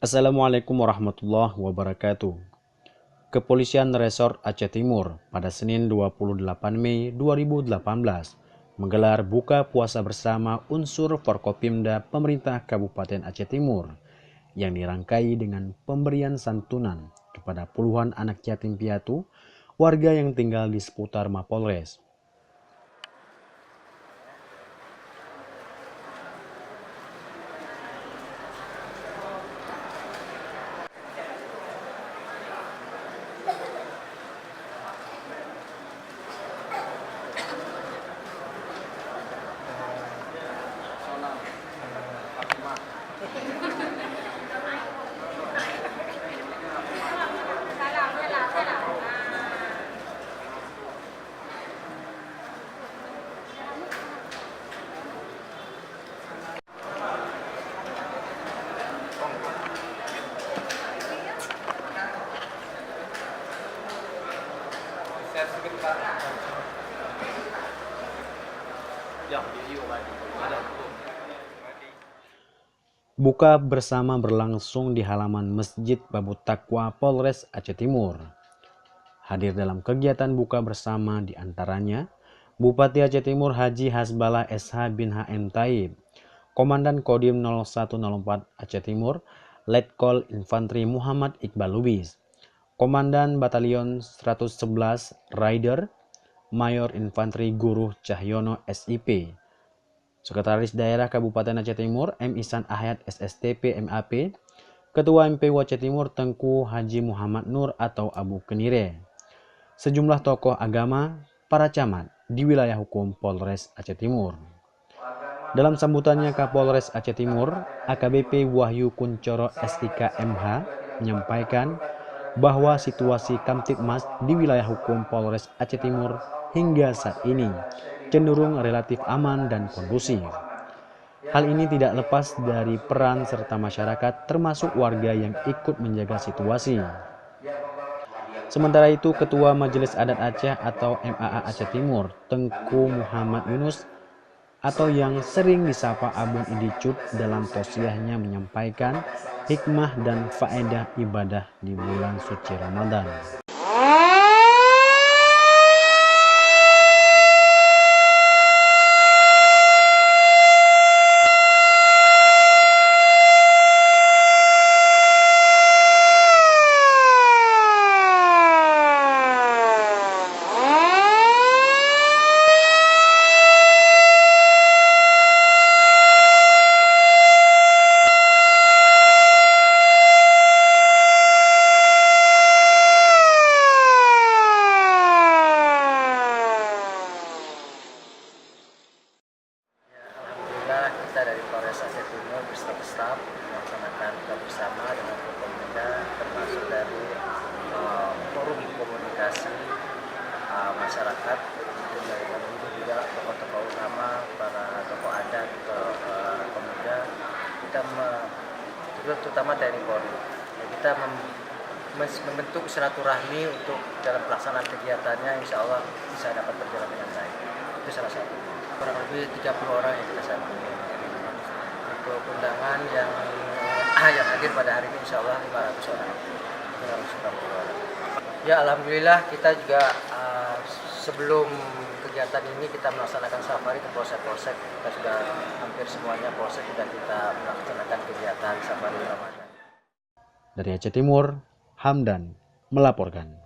Assalamualaikum warahmatullahi wabarakatuh. Kepolisian Resort Aceh Timur pada Senin 28 Mei 2018 menggelar buka puasa bersama unsur Forkopimda Pemerintah Kabupaten Aceh Timur yang dirangkai dengan pemberian santunan kepada puluhan anak yatim piatu warga yang tinggal di seputar Mapolres. Buka bersama berlangsung di halaman Masjid Babu Taqwa Polres Aceh Timur. Hadir dalam kegiatan buka bersama diantaranya Bupati Aceh Timur Haji Hasbalah SH bin HM Taib, Komandan Kodim 0104 Aceh Timur, Letkol Infanteri Muhammad Iqbal Lubis, Komandan Batalion 111 Rider, Mayor Infanteri Guru Cahyono SIP, Sekretaris Daerah Kabupaten Aceh Timur M. Ihsan Ahayat SSTP MAP, Ketua MPU Aceh Timur Tengku Haji Muhammad Nur atau Abu Kenire, sejumlah tokoh agama, para camat di wilayah hukum Polres Aceh Timur. Dalam sambutannya Kapolres Aceh Timur, AKBP Wahyu Kuncoro SIK MH menyampaikan bahwa situasi Kamtibmas di wilayah hukum Polres Aceh Timur hingga saat ini cenderung relatif aman dan kondusif. Hal ini tidak lepas dari peran serta masyarakat termasuk warga yang ikut menjaga situasi. Sementara itu, Ketua Majelis Adat Aceh atau MAA Aceh Timur, Tengku Muhammad Yunus atau yang sering disapa Abun Idicut dalam tausiahnya menyampaikan hikmah dan faedah ibadah di bulan suci Ramadan. Kita dari Polres Aceh Timur berstaf melaksanakan buka bersama dengan Forkopimda, termasuk dari forum komunikasi masyarakat, dari kami juga tokoh-tokoh utama, para tokoh adat, pemuda, kita terutama TNI Polri. Kita membentuk silaturahmi untuk dalam pelaksanaan kegiatannya, insya Allah bisa dapat berjalan dengan baik. Itu salah satu. Kurang lebih 30 orang yang kita sambungi. Untuk undangan yang hadir pada hari ini insya Allah 500 orang. 590 orang. Ya alhamdulillah kita juga sebelum kegiatan ini kita melaksanakan safari ke polsek-polsek. Kita sudah hampir semuanya polsek sudah kita melaksanakan kegiatan safari Ramadan. Dari Aceh Timur, Hamdan melaporkan.